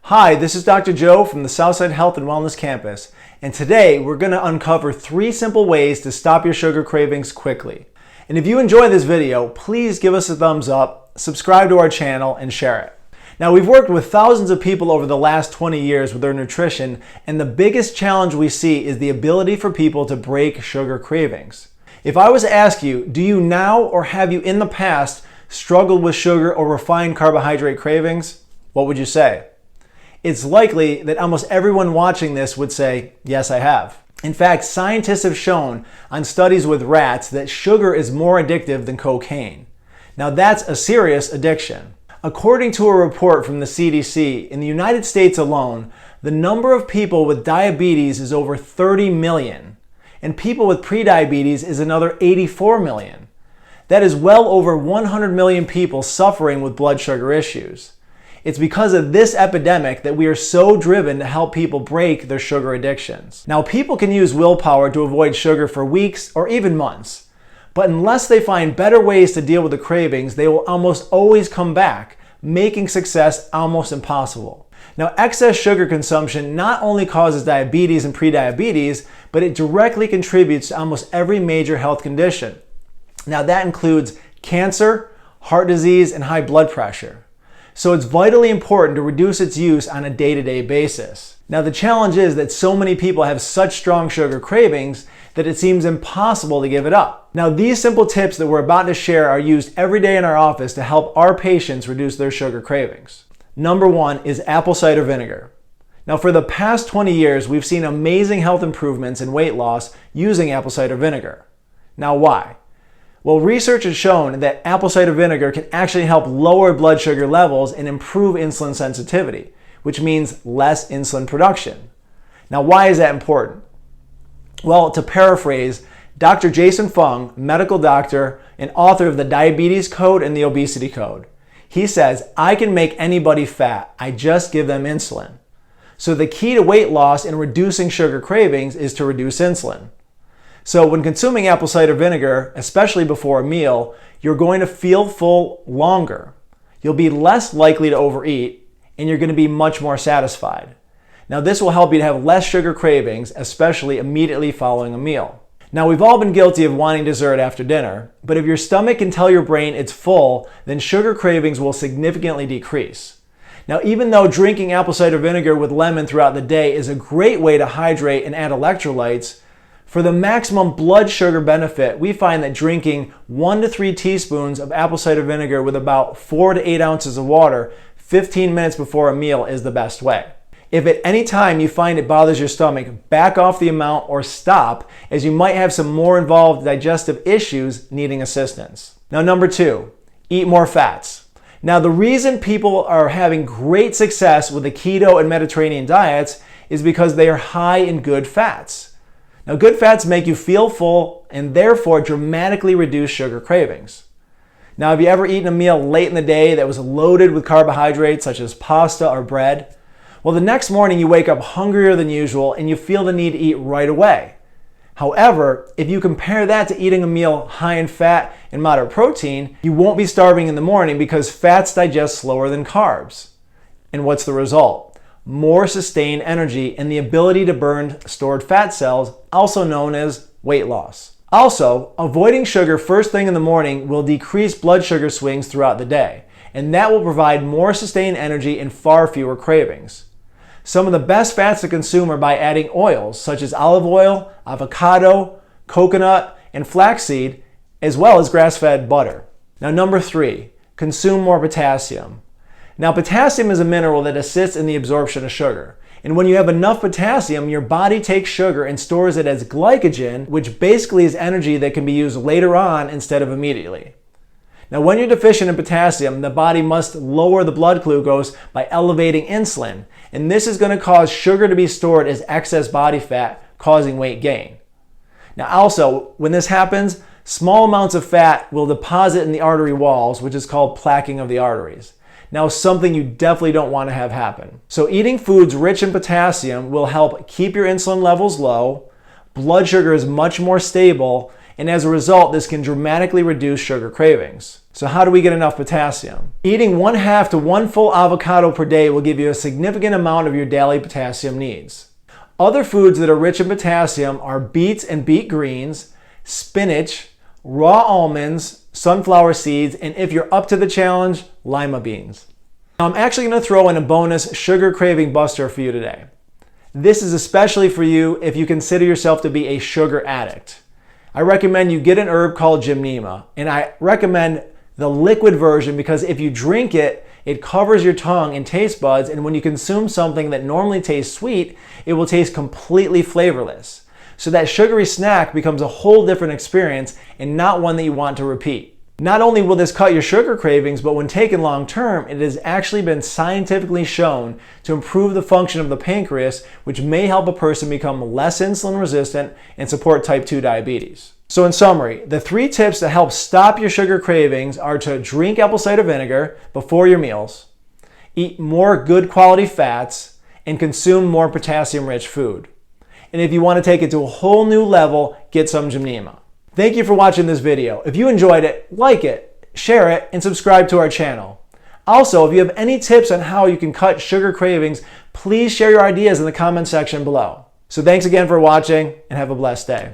Hi, this is Dr. Joe from the Southside Health and Wellness Campus, and today we're going to uncover 3 simple ways to stop your sugar cravings quickly. And if you enjoy this video, please give us a thumbs up, subscribe to our channel, and share it. Now, we've worked with thousands of people over the last 20 years with their nutrition, and the biggest challenge we see is the ability for people to break sugar cravings. If I was to ask you, do you now or have you in the past struggled with sugar or refined carbohydrate cravings? What would you say? It's likely that almost everyone watching this would say, yes, I have. In fact, scientists have shown on studies with rats that sugar is more addictive than cocaine. Now that's a serious addiction. According to a report from the CDC, in the United States alone, the number of people with diabetes is over 30 million, and people with prediabetes is another 84 million. That is well over 100 million people suffering with blood sugar issues. It's because of this epidemic that we are so driven to help people break their sugar addictions. Now, people can use willpower to avoid sugar for weeks or even months, but unless they find better ways to deal with the cravings, they will almost always come back, making success almost impossible. Now, excess sugar consumption not only causes diabetes and prediabetes, but it directly contributes to almost every major health condition. Now, that includes cancer, heart disease, and high blood pressure. So it's vitally important to reduce its use on a day-to-day basis. Now, the challenge is that so many people have such strong sugar cravings that it seems impossible to give it up. Now, these simple tips that we're about to share are used every day in our office to help our patients reduce their sugar cravings. Number 1 is apple cider vinegar. Now, for the past 20 years, we've seen amazing health improvements and weight loss using apple cider vinegar. Now, why? Well, research has shown that apple cider vinegar can actually help lower blood sugar levels and improve insulin sensitivity, which means less insulin production. Now, why is that important? Well, to paraphrase, Dr. Jason Fung, medical doctor and author of the Diabetes Code and the Obesity Code, he says, I can make anybody fat, I just give them insulin. So the key to weight loss and reducing sugar cravings is to reduce insulin. So when consuming apple cider vinegar, especially before a meal, you're going to feel full longer. You'll be less likely to overeat, and you're going to be much more satisfied. Now, this will help you to have less sugar cravings, especially immediately following a meal. Now, we've all been guilty of wanting dessert after dinner, but if your stomach can tell your brain it's full, then sugar cravings will significantly decrease. Now, even though drinking apple cider vinegar with lemon throughout the day is a great way to hydrate and add electrolytes, for the maximum blood sugar benefit, we find that drinking 1 to 3 teaspoons of apple cider vinegar with about 4 to 8 ounces of water 15 minutes before a meal is the best way. If at any time you find it bothers your stomach, back off the amount or stop, as you might have some more involved digestive issues needing assistance. Now, number 2, eat more fats. Now, the reason people are having great success with the keto and Mediterranean diets is because they are high in good fats. Now, good fats make you feel full and therefore dramatically reduce sugar cravings. Now, have you ever eaten a meal late in the day that was loaded with carbohydrates such as pasta or bread? Well, the next morning you wake up hungrier than usual and you feel the need to eat right away. However, if you compare that to eating a meal high in fat and moderate protein, you won't be starving in the morning because fats digest slower than carbs. And what's the result? More sustained energy and the ability to burn stored fat cells, also known as weight loss. Also, avoiding sugar first thing in the morning will decrease blood sugar swings throughout the day, and that will provide more sustained energy and far fewer cravings. Some of the best fats to consume are by adding oils such as olive oil, avocado, coconut, and flaxseed, as well as grass-fed butter. Now, number 3, consume more potassium. Now, potassium is a mineral that assists in the absorption of sugar. And when you have enough potassium, your body takes sugar and stores it as glycogen, which basically is energy that can be used later on instead of immediately. Now, when you're deficient in potassium, the body must lower the blood glucose by elevating insulin. And this is going to cause sugar to be stored as excess body fat, causing weight gain. Now, also, when this happens, small amounts of fat will deposit in the artery walls, which is called plaquing of the arteries. Now, something you definitely don't want to have happen. So eating foods rich in potassium will help keep your insulin levels low, blood sugar is much more stable, and as a result, this can dramatically reduce sugar cravings. So how do we get enough potassium? Eating 1/2 to 1 full avocado per day will give you a significant amount of your daily potassium needs. Other foods that are rich in potassium are beets and beet greens, spinach, raw almonds, sunflower seeds, and if you're up to the challenge, lima beans. Now, I'm actually going to throw in a bonus sugar craving buster for you today. This is especially for you if you consider yourself to be a sugar addict. I recommend you get an herb called gymnema, and I recommend the liquid version because if you drink it, it covers your tongue and taste buds, and when you consume something that normally tastes sweet, it will taste completely flavorless. So that sugary snack becomes a whole different experience and not one that you want to repeat. Not only will this cut your sugar cravings, but when taken long term, it has actually been scientifically shown to improve the function of the pancreas, which may help a person become less insulin resistant and support type 2 diabetes. So in summary, the 3 tips to help stop your sugar cravings are to drink apple cider vinegar before your meals, eat more good quality fats, and consume more potassium-rich food. And if you want to take it to a whole new level, get some gymnema. Thank you for watching this video. If you enjoyed it, like it, share it, and subscribe to our channel. Also, if you have any tips on how you can cut sugar cravings, please share your ideas in the comment section below. So thanks again for watching, and have a blessed day.